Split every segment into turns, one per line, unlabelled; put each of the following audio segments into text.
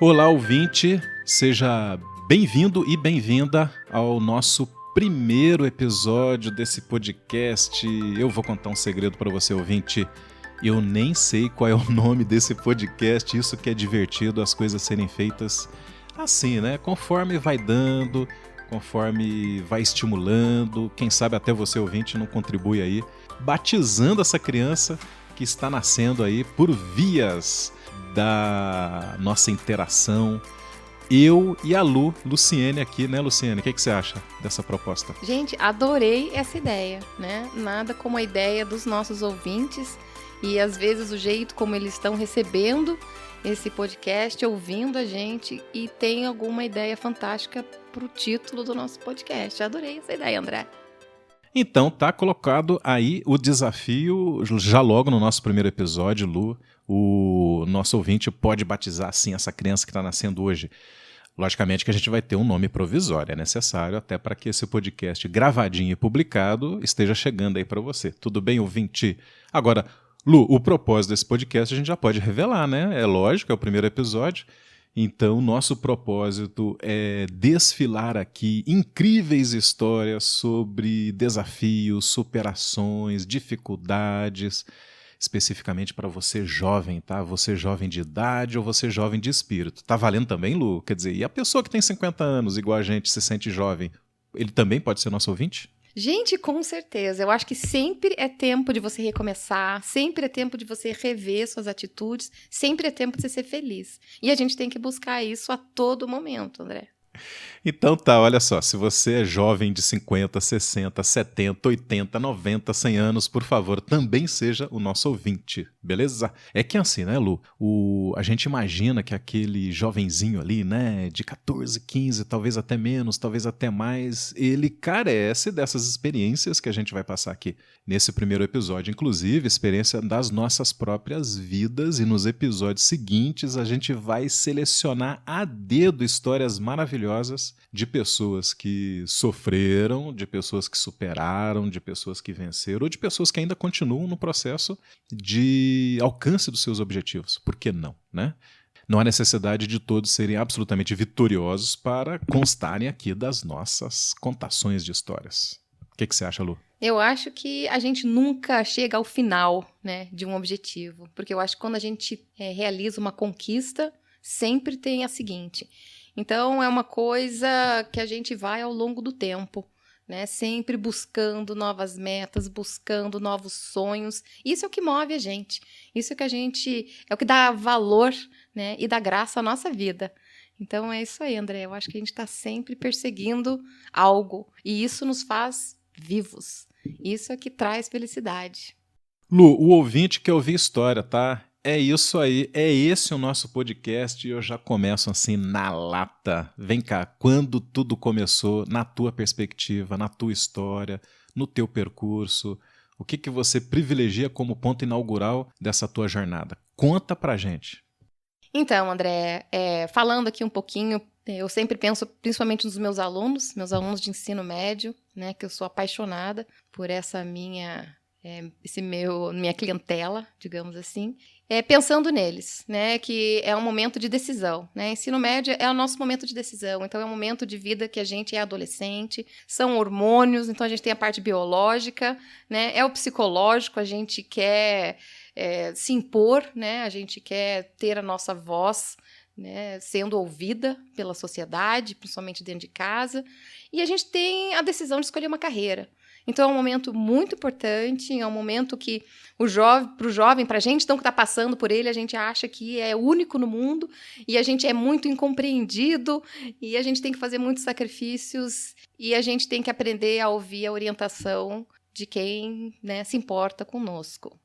Olá, ouvinte, seja bem-vindo e bem-vinda ao nosso primeiro episódio desse podcast. Eu vou contar um segredo para você, ouvinte. Eu nem sei qual é o nome desse podcast, isso que é divertido, as coisas serem feitas assim, né? Conforme vai dando, conforme vai estimulando, quem sabe até você, ouvinte, não contribui aí, batizando essa criança que está nascendo aí por vias da nossa interação. Eu e a Luciene aqui, né, Luciene? O que você acha dessa proposta?
Gente, adorei essa ideia, né? Nada como a ideia dos nossos ouvintes e às vezes o jeito como eles estão recebendo esse podcast, ouvindo a gente e tem alguma ideia fantástica pro título do nosso podcast. Adorei essa ideia, André.
Então, tá colocado aí o desafio, já logo no nosso primeiro episódio, Lu, o nosso ouvinte pode batizar assim essa criança que está nascendo hoje. Logicamente que a gente vai ter um nome provisório, é necessário até para que esse podcast gravadinho e publicado esteja chegando aí para você. Tudo bem, ouvinte? Agora, Lu, o propósito desse podcast a gente já pode revelar, né? É lógico, é o primeiro episódio. Então, nosso propósito é desfilar aqui incríveis histórias sobre desafios, superações, dificuldades, especificamente para você jovem, tá? Você jovem de idade ou você jovem de espírito. Tá valendo também, Lu? Quer dizer, e a pessoa que tem 50 anos, igual a gente, se sente jovem, ele também pode ser nosso ouvinte?
Gente, com certeza. Eu acho que sempre é tempo de você recomeçar, sempre é tempo de você rever suas atitudes, sempre é tempo de você ser feliz. E a gente tem que buscar isso a todo momento, André.
Então tá, olha só, se você é jovem de 50, 60, 70, 80, 90, 100 anos, por favor, também seja o nosso ouvinte, beleza? É que assim, né, Lu, a gente imagina que aquele jovenzinho ali, né, de 14, 15, talvez até menos, talvez até mais, ele carece dessas experiências que a gente vai passar aqui nesse primeiro episódio, inclusive experiência das nossas próprias vidas, e nos episódios seguintes a gente vai selecionar a dedo histórias maravilhosas de pessoas que sofreram, de pessoas que superaram, de pessoas que venceram, ou de pessoas que ainda continuam no processo de alcance dos seus objetivos. Por que não, né? Não há necessidade de todos serem absolutamente vitoriosos para constarem aqui das nossas contações de histórias. O que você acha, Lu?
Eu acho que a gente nunca chega ao final, né, de um objetivo. Porque eu acho que quando a gente realiza uma conquista, sempre tem a seguinte. Então, é uma coisa que a gente vai ao longo do tempo, né? Sempre buscando novas metas, buscando novos sonhos. Isso é o que move a gente. Isso é o que dá valor, né, e dá graça à nossa vida. Então, é isso aí, André. Eu acho que a gente está sempre perseguindo algo. E isso nos faz vivos. Isso é que traz felicidade.
Lu, o ouvinte quer ouvir história, tá? É isso aí, é esse o nosso podcast e eu já começo assim na lata. Vem cá, quando tudo começou, na tua perspectiva, na tua história, no teu percurso, o que você privilegia como ponto inaugural dessa tua jornada? Conta pra gente.
Então, André, falando aqui um pouquinho, eu sempre penso principalmente nos meus alunos de ensino médio, né, que eu sou apaixonada por essa minha clientela, digamos assim, pensando neles, né, que é um momento de decisão, né, ensino médio é o nosso momento de decisão, então é um momento de vida que a gente é adolescente, são hormônios, então a gente tem a parte biológica, né, é o psicológico, a gente quer se impor, né, a gente quer ter a nossa voz, né, sendo ouvida pela sociedade, principalmente dentro de casa, e a gente tem a decisão de escolher uma carreira. Então é um momento muito importante, é um momento que para o jovem, para a gente então, que está passando por ele, a gente acha que é único no mundo e a gente é muito incompreendido e a gente tem que fazer muitos sacrifícios e a gente tem que aprender a ouvir a orientação de quem, né, se importa conosco.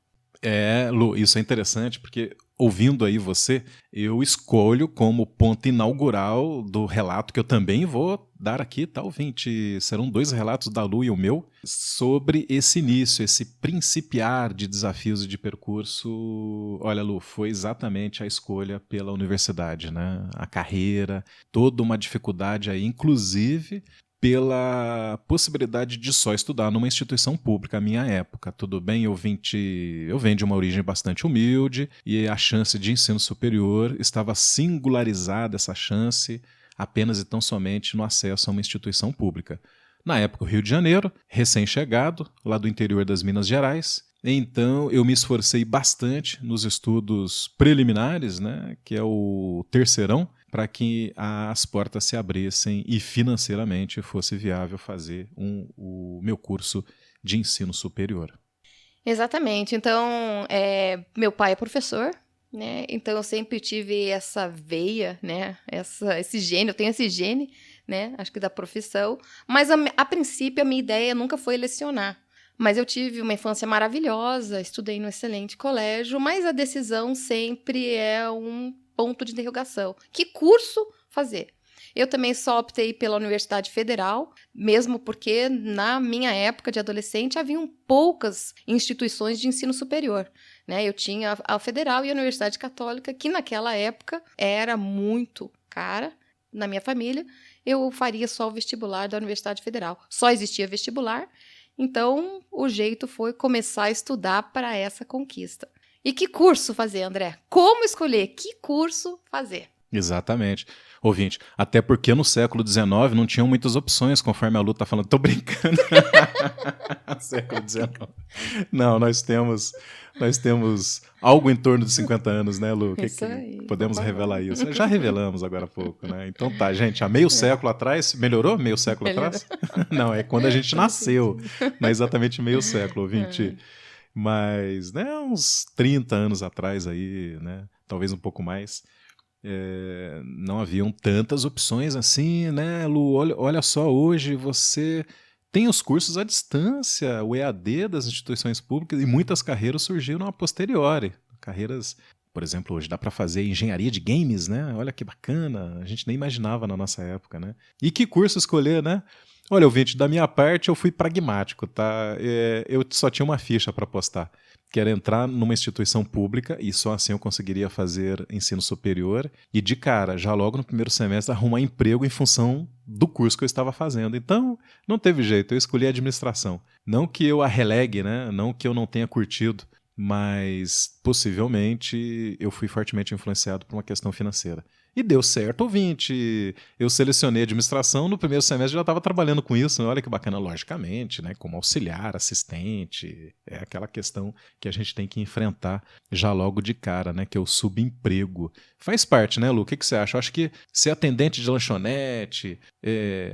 Lu, isso é interessante porque ouvindo aí você, eu escolho como ponto inaugural do relato que eu também vou dar aqui, tá, ouvinte? Serão 2 relatos da Lu e o meu sobre esse início, esse principiar de desafios e de percurso. Olha, Lu, foi exatamente a escolha pela universidade, né? A carreira, toda uma dificuldade aí, inclusive pela possibilidade de só estudar numa instituição pública à minha época. Tudo bem, eu venho de uma origem bastante humilde e a chance de ensino superior estava singularizada, essa chance, apenas e tão somente no acesso a uma instituição pública. Na época, o Rio de Janeiro, recém-chegado, lá do interior das Minas Gerais. Então, eu me esforcei bastante nos estudos preliminares, né, que é o terceirão, para que as portas se abrissem e financeiramente fosse viável fazer o meu curso de ensino superior.
Exatamente. Então, meu pai é professor, né? Então eu sempre tive essa veia, né? Esse gene, eu tenho esse gene, né? Acho que da profissão. Mas a princípio a minha ideia nunca foi lecionar. Mas eu tive uma infância maravilhosa, estudei num excelente colégio, mas a decisão sempre é um ponto de interrogação. Que curso fazer? Eu também só optei pela Universidade Federal, mesmo porque na minha época de adolescente haviam poucas instituições de ensino superior, né? Eu tinha a Federal e a Universidade Católica, que naquela época era muito cara. Na minha família, eu faria só o vestibular da Universidade Federal. Só existia vestibular, então o jeito foi começar a estudar para essa conquista. E que curso fazer, André? Como escolher? Que curso fazer?
Exatamente. Ouvinte, até porque no século XIX não tinham muitas opções, conforme a Lu está falando. Tô brincando. Século XIX. Não, nós temos algo em torno de 50 anos, né, Lu?
Isso aí,
podemos revelar isso? Já revelamos agora há pouco, né? Então tá, gente, há meio século atrás, melhorou meio século atrás? Não, é quando a gente nasceu, não é exatamente meio século, ouvinte. Mas, né, uns 30 anos atrás aí, né, talvez um pouco mais, não haviam tantas opções assim, né, Lu? Olha só, hoje você tem os cursos à distância, o EAD das instituições públicas, e muitas carreiras surgiram a posteriori. Carreiras, por exemplo, hoje dá para fazer engenharia de games, né? Olha que bacana, a gente nem imaginava na nossa época, né? E que curso escolher, né? Olha, ouvinte, da minha parte eu fui pragmático, tá? Eu só tinha uma ficha para postar, que era entrar numa instituição pública e só assim eu conseguiria fazer ensino superior e de cara, já logo no primeiro semestre, arrumar emprego em função do curso que eu estava fazendo. Então, não teve jeito, eu escolhi a administração. Não que eu a relegue, né? Não que eu não tenha curtido, mas possivelmente eu fui fortemente influenciado por uma questão financeira. E deu certo, ouvinte. Eu selecionei administração, no primeiro semestre já estava trabalhando com isso. Olha que bacana, logicamente, né? Como auxiliar, assistente. É aquela questão que a gente tem que enfrentar já logo de cara, né? Que é o subemprego. Faz parte, né, Lu? O que você acha? Eu acho que ser atendente de lanchonete,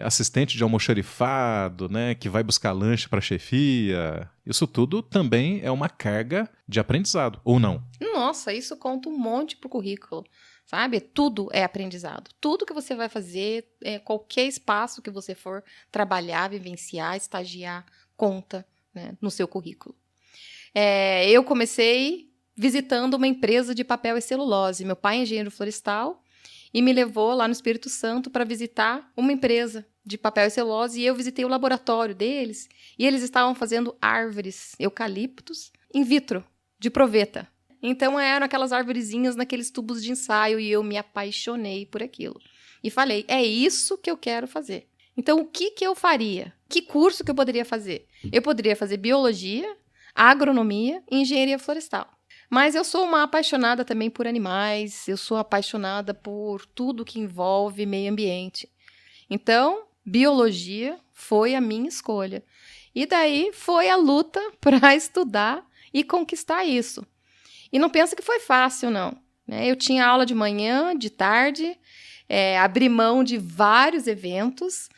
assistente de almoxarifado, né? Que vai buscar lanche para a chefia. Isso tudo também é uma carga de aprendizado, ou não?
Nossa, isso conta um monte pro currículo. Sabe? Tudo é aprendizado. Tudo que você vai fazer, qualquer espaço que você for trabalhar, vivenciar, estagiar, conta, né, no seu currículo. Eu comecei visitando uma empresa de papel e celulose. Meu pai é engenheiro florestal e me levou lá no Espírito Santo para visitar uma empresa de papel e celulose e eu visitei o laboratório deles e eles estavam fazendo árvores, eucaliptos, in vitro, de proveta. Então eram aquelas arvorezinhas naqueles tubos de ensaio e eu me apaixonei por aquilo. E falei, é isso que eu quero fazer. Então o que eu faria? Que curso que eu poderia fazer? Eu poderia fazer biologia, agronomia e engenharia florestal. Mas eu sou uma apaixonada também por animais, eu sou apaixonada por tudo que envolve meio ambiente. Então, biologia foi a minha escolha. E daí foi a luta para estudar e conquistar isso. E não pensa que foi fácil, não. Eu tinha aula de manhã, de tarde, abri mão de vários eventos.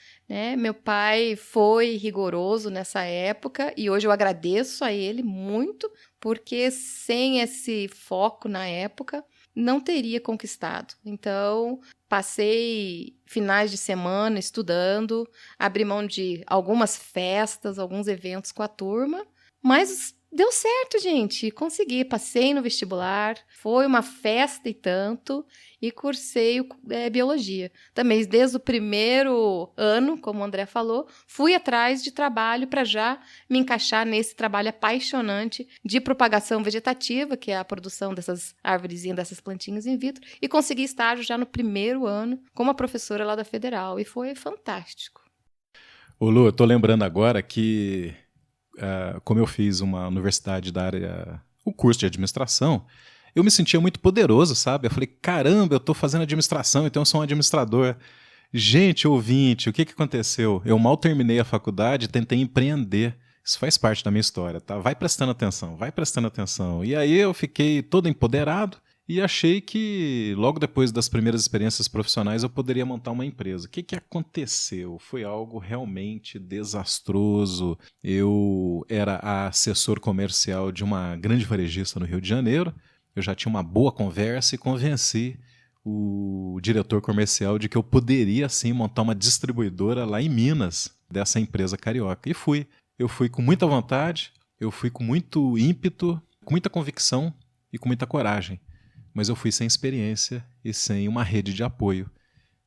Meu pai foi rigoroso nessa época e hoje eu agradeço a ele muito, porque sem esse foco na época, não teria conquistado. Então, passei finais de semana estudando, abri mão de algumas festas, alguns eventos com a turma, mas deu certo, gente. Consegui, passei no vestibular, foi uma festa e tanto, e cursei biologia. Também, desde o primeiro ano, como o André falou, fui atrás de trabalho para já me encaixar nesse trabalho apaixonante de propagação vegetativa, que é a produção dessas árvorezinhas, dessas plantinhas in vitro, e consegui estágio já no primeiro ano como a professora lá da Federal, e foi fantástico.
Ô Lu, eu tô lembrando agora que, como eu fiz uma universidade da área, o curso de administração, eu me sentia muito poderoso, sabe? Eu falei, caramba, eu tô fazendo administração, então eu sou um administrador. Gente, ouvinte, o que aconteceu? Eu mal terminei a faculdade e tentei empreender. Isso faz parte da minha história, tá? Vai prestando atenção, vai prestando atenção. E aí eu fiquei todo empoderado e achei que logo depois das primeiras experiências profissionais eu poderia montar uma empresa. O que aconteceu? Foi algo realmente desastroso. Eu era assessor comercial de uma grande varejista no Rio de Janeiro. Eu já tinha uma boa conversa e convenci o diretor comercial de que eu poderia sim montar uma distribuidora lá em Minas dessa empresa carioca. E fui. Eu fui com muita vontade, eu fui com muito ímpeto, com muita convicção e com muita coragem. Mas eu fui sem experiência e sem uma rede de apoio.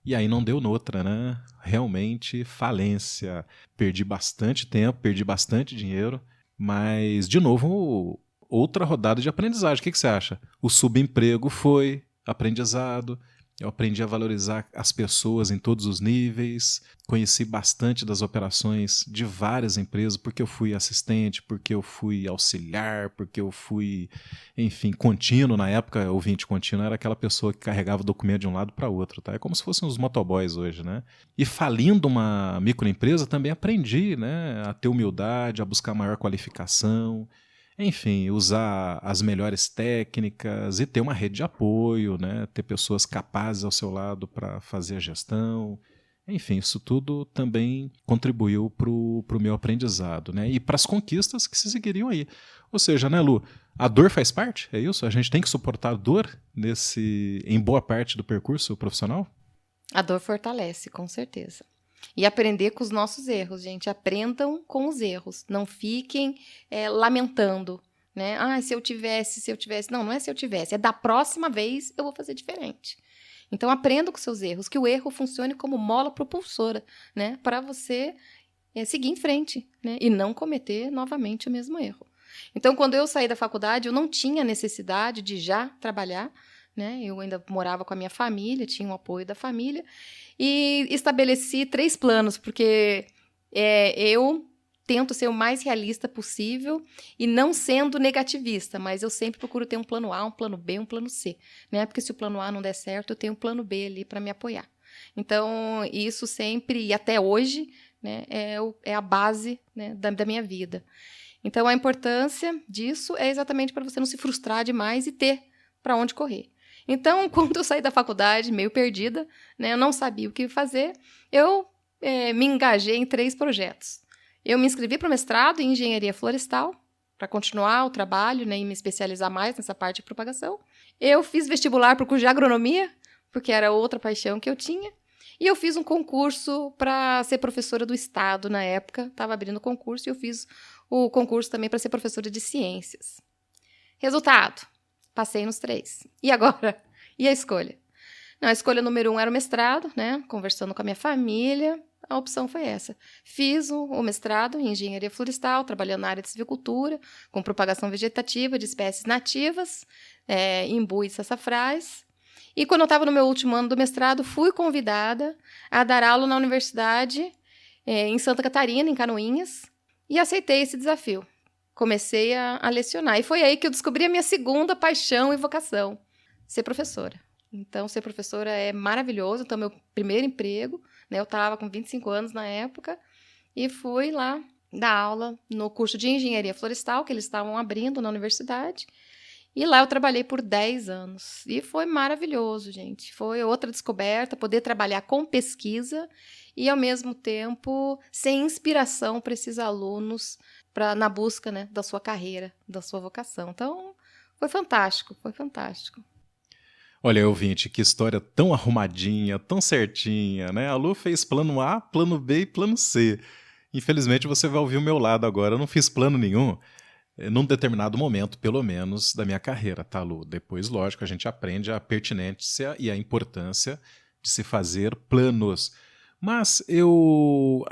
E aí não deu noutra, né? Realmente falência. Perdi bastante tempo, perdi bastante dinheiro, mas, de novo, outra rodada de aprendizagem. O que você acha? O subemprego foi aprendizado. Eu aprendi a valorizar as pessoas em todos os níveis, conheci bastante das operações de várias empresas, porque eu fui assistente, porque eu fui auxiliar, porque eu fui, enfim, contínuo. Na época, ouvinte contínuo era aquela pessoa que carregava o documento de um lado para o outro, tá? É como se fossem os motoboys hoje, né? E falindo uma microempresa, também aprendi, né, a ter humildade, a buscar maior qualificação, enfim, usar as melhores técnicas e ter uma rede de apoio, né? Ter pessoas capazes ao seu lado para fazer a gestão. Enfim, isso tudo também contribuiu para o meu aprendizado, né? E para as conquistas que se seguiriam aí. Ou seja, né, Lu, a dor faz parte? É isso? A gente tem que suportar a dor em boa parte do percurso profissional?
A dor fortalece, com certeza. E aprender com os nossos erros, gente. Aprendam com os erros. Não fiquem lamentando, né? Ah, se eu tivesse. Não, não é se eu tivesse. É da próxima vez eu vou fazer diferente. Então, aprenda com seus erros. Que o erro funcione como mola propulsora, né? Para você seguir em frente, né? E não cometer novamente o mesmo erro. Então, quando eu saí da faculdade, eu não tinha necessidade de já trabalhar, né? Eu ainda morava com a minha família, tinha o apoio da família. E estabeleci 3 planos, porque eu tento ser o mais realista possível e não sendo negativista, mas eu sempre procuro ter um plano A, um plano B, um plano C, né? Porque se o plano A não der certo, eu tenho um plano B ali para me apoiar. Então, isso sempre, e até hoje, né, é a base, né, da minha vida. Então, a importância disso é exatamente para você não se frustrar demais e ter para onde correr. Então, quando eu saí da faculdade, meio perdida, né, eu não sabia o que fazer, eu me engajei em 3 projetos. Eu me inscrevi para o mestrado em engenharia florestal, para continuar o trabalho, né, e me especializar mais nessa parte de propagação. Eu fiz vestibular para o curso de agronomia, porque era outra paixão que eu tinha. E eu fiz um concurso para ser professora do Estado na época, estava abrindo concurso, e eu fiz o concurso também para ser professora de ciências. Resultado: passei nos 3. E agora? E a escolha? Não, a escolha número 1 era o mestrado, né? Conversando com a minha família, a opção foi essa. Fiz o mestrado em engenharia florestal, trabalhando na área de silvicultura, com propagação vegetativa de espécies nativas, imbu e sassafrás. E quando eu estava no meu último ano do mestrado, fui convidada a dar aula na universidade em Santa Catarina, em Canoinhas, e aceitei esse desafio. Comecei a lecionar. E foi aí que eu descobri a minha segunda paixão e vocação: ser professora. Então, ser professora é maravilhoso. Então, meu primeiro emprego, né, eu estava com 25 anos na época, e fui lá dar aula no curso de engenharia florestal, que eles estavam abrindo na universidade. E lá eu trabalhei por 10 anos. E foi maravilhoso, gente. Foi outra descoberta, poder trabalhar com pesquisa e, ao mesmo tempo, ser inspiração para esses alunos na busca, né, da sua carreira, da sua vocação. Então, foi fantástico, foi fantástico.
Olha, ouvinte, que história tão arrumadinha, tão certinha, né? A Lu fez plano A, plano B e plano C. Infelizmente, você vai ouvir o meu lado agora. Eu não fiz plano nenhum, num determinado momento, pelo menos, da minha carreira, tá, Lu? Depois, lógico, a gente aprende a pertinência e a importância de se fazer planos. Mas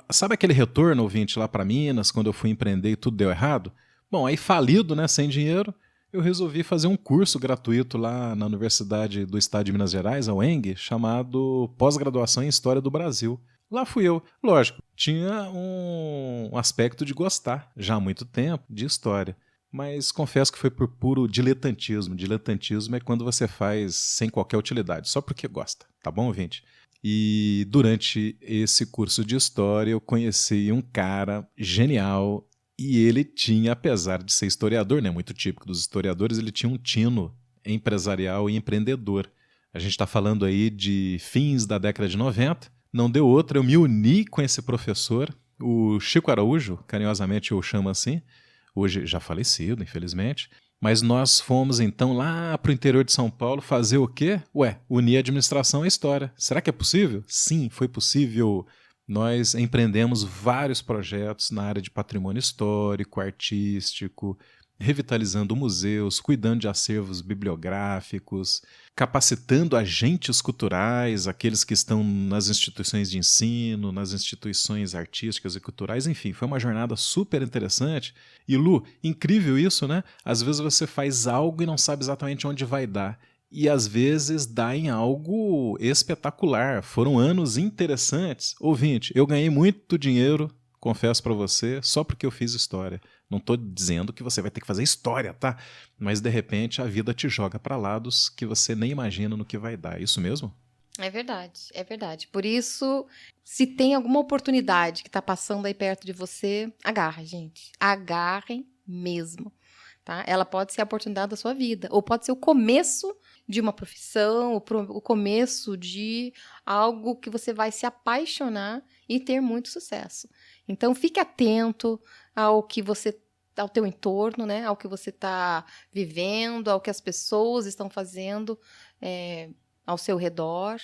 sabe aquele retorno, ouvinte, lá para Minas, quando eu fui empreender e tudo deu errado? Bom, aí falido, né, sem dinheiro, eu resolvi fazer um curso gratuito lá na Universidade do Estado de Minas Gerais, a UENG, chamado Pós-Graduação em História do Brasil. Lá fui eu. Lógico, tinha um aspecto de gostar, já há muito tempo, de história. Mas confesso que foi por puro diletantismo. Diletantismo é quando você faz sem qualquer utilidade, só porque gosta, tá bom, ouvinte? E durante esse curso de história eu conheci um cara genial e ele tinha, apesar de ser historiador, né, muito típico dos historiadores, ele tinha um tino empresarial e empreendedor. A gente está falando aí de fins da década de 90, não deu outra, eu me uni com esse professor, o Chico Araújo, carinhosamente eu chamo assim, hoje já falecido, infelizmente, mas nós fomos então lá para o interior de São Paulo fazer o quê? Unir a administração à história. Será que é possível? Sim, foi possível. Nós empreendemos vários projetos na área de patrimônio histórico, artístico, revitalizando museus, cuidando de acervos bibliográficos, capacitando agentes culturais, aqueles que estão nas instituições de ensino, nas instituições artísticas e culturais, enfim, foi uma jornada super interessante. E Lu, incrível isso, né? Às vezes você faz algo e não sabe exatamente onde vai dar. E às vezes dá em algo espetacular. Foram anos interessantes. Ouvinte, eu ganhei muito dinheiro, confesso para você, só porque eu fiz história. Não estou dizendo que você vai ter que fazer história, tá? Mas de repente a vida te joga para lados que você nem imagina no que vai dar. É isso mesmo?
É verdade, é verdade. Por isso, se tem alguma oportunidade que está passando aí perto de você, agarra, gente. Agarrem mesmo, tá? Ela pode ser a oportunidade da sua vida, ou pode ser o começo de uma profissão, o começo de algo que você vai se apaixonar e ter muito sucesso. Então, fique atento ao teu entorno, né? Ao que você está vivendo, ao que as pessoas estão fazendo ao seu redor.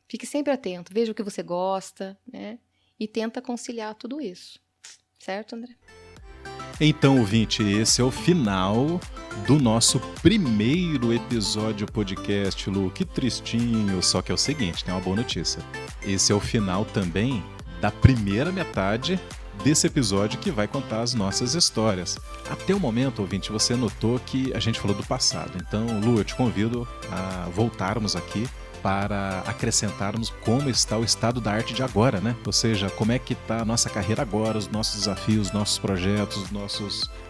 Fique sempre atento, veja o que você gosta, né? E tenta conciliar tudo isso. Certo, André?
Então, ouvinte, esse é o final do nosso primeiro episódio podcast, Lu. Que tristinho, só que é o seguinte, tem uma boa notícia. Esse é o final também da primeira metade desse episódio que vai contar as nossas histórias. Até o momento, ouvinte, você notou que a gente falou do passado. Então, Lu, eu te convido a voltarmos aqui para acrescentarmos como está o estado da arte de agora, né? Ou seja, como é que está a nossa carreira agora, os nossos desafios, nossos projetos,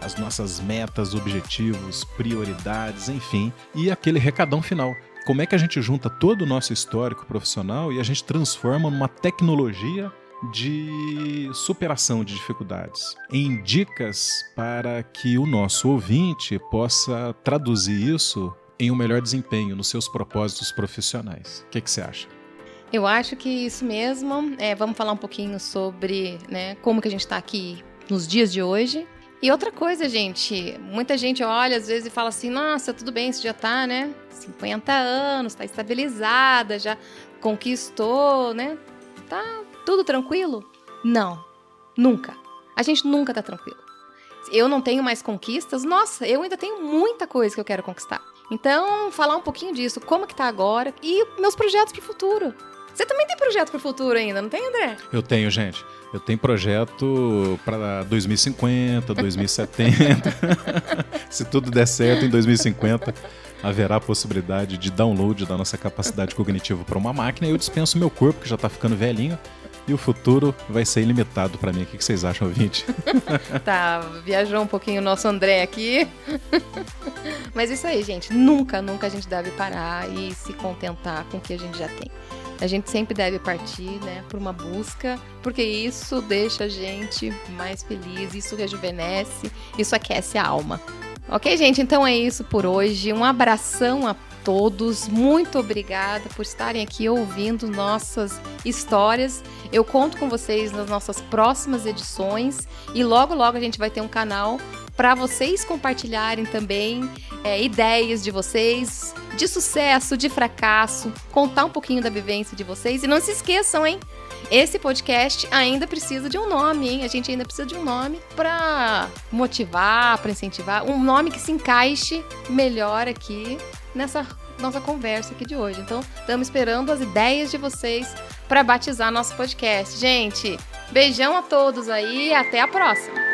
as nossas metas, objetivos, prioridades, enfim. E aquele recadão final. Como é que a gente junta todo o nosso histórico profissional e a gente transforma numa tecnologia de superação de dificuldades, em dicas para que o nosso ouvinte possa traduzir isso em um melhor desempenho nos seus propósitos profissionais. O que você acha?
Eu acho que isso mesmo. Vamos falar um pouquinho sobre, né, como que a gente está aqui nos dias de hoje. E outra coisa, gente, muita gente olha às vezes e fala assim, nossa, tudo bem, você já tá, né, 50 anos, tá estabilizada, já conquistou, né, tá tudo tranquilo? Não, nunca. A gente nunca tá tranquilo. Eu não tenho mais conquistas, nossa, eu ainda tenho muita coisa que eu quero conquistar. Então, falar um pouquinho disso, como que tá agora e meus projetos pro futuro. Você também tem projeto pro futuro ainda, não tem, André?
Eu tenho, gente. Eu tenho projeto para 2050, 2070. Se tudo der certo, em 2050 haverá a possibilidade de download da nossa capacidade cognitiva para uma máquina e eu dispenso meu corpo, que já tá ficando velhinho, e o futuro vai ser ilimitado para mim. O que vocês acham, ouvinte?
Tá, viajou um pouquinho o nosso André aqui. Mas isso aí, gente. Nunca a gente deve parar e se contentar com o que a gente já tem. A gente sempre deve partir, né, por uma busca, porque isso deixa a gente mais feliz, isso rejuvenesce, isso aquece a alma. Ok, gente? Então é isso por hoje. Um abração a todos. Muito obrigada por estarem aqui ouvindo nossas histórias. Eu conto com vocês nas nossas próximas edições e logo a gente vai ter um canal para vocês compartilharem também ideias de vocês, de sucesso, de fracasso, contar um pouquinho da vivência de vocês. E não se esqueçam, hein? Esse podcast ainda precisa de um nome, hein? A gente ainda precisa de um nome para motivar, para incentivar, um nome que se encaixe melhor aqui nessa nossa conversa aqui de hoje. Então, estamos esperando as ideias de vocês para batizar nosso podcast. Gente, beijão a todos aí e até a próxima!